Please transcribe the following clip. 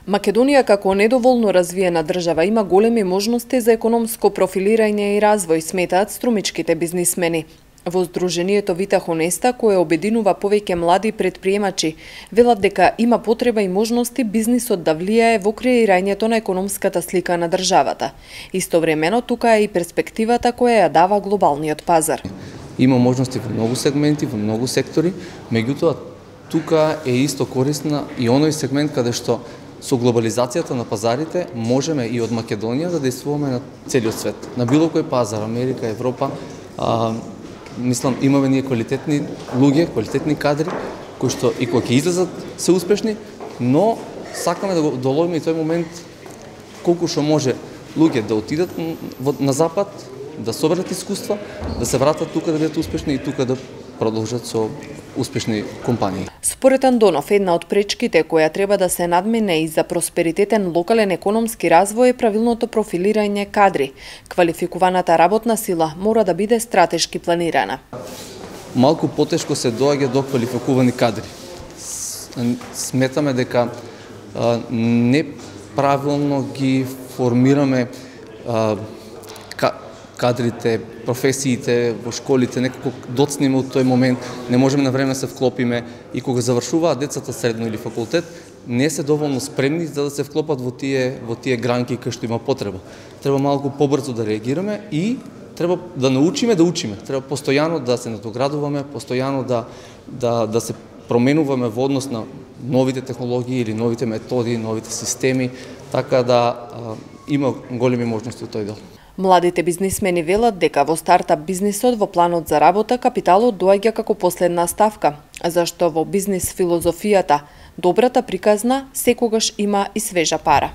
Македонија како недоволно развиена држава има големи можности за економско профилирање и развој, сметаат струмичките бизнисмени. Во Сдруженијето Вита Хонеста, кое обединува повеќе млади предприемачи, велат дека има потреба и можности бизнисот да влијае во креирањето на економската слика на државата. Истовремено тука е и перспективата која ја дава глобалниот пазар. Има можности во многу сегменти, во многу сектори, меѓутоа тука е исто корисна и оној сегмент каде што со глобализацијата на пазарите можеме и од Македонија да действуваме на целиот свет. На било кој пазар, Америка, Европа, мислам имаме ние квалитетни луѓе, квалитетни кадри кои што и кога ќе излезат се успешни, но сакаме да го доловиме и тој момент колку што може луѓе да отидат на запад, да соберат искуства, да се вратат тука да бидат успешни и тука да продолжат со успешни компании. Според Андонов, една од пречките која треба да се надмине и за просперитетен локален економски развој е правилното профилирање кадри. Квалификуваната работна сила мора да биде стратешки планирана. Малку потешко се доаѓа до квалификувани кадри. Сметаме дека неправилно ги формираме кадрите, професиите во школите, некако доцниме од тој момент, не можеме на време да се вклопиме и кога завршуваат децата средно или факултет, не се доволно спремни за да се вклопат во тие гранки кај што има потреба. Треба малку побрзо да реагираме и треба да научиме да учиме. Треба постојано да се надоградуваме, постојано да се променуваме во однос на новите технологии или новите методи, новите системи, така да има големи можности во тој дел. Младите бизнисмени велат дека во стартап бизнисот во планот за работа капиталот доаѓа како последна ставка, зашто во бизнис филозофијата добрата приказна секогаш има и свежа пара.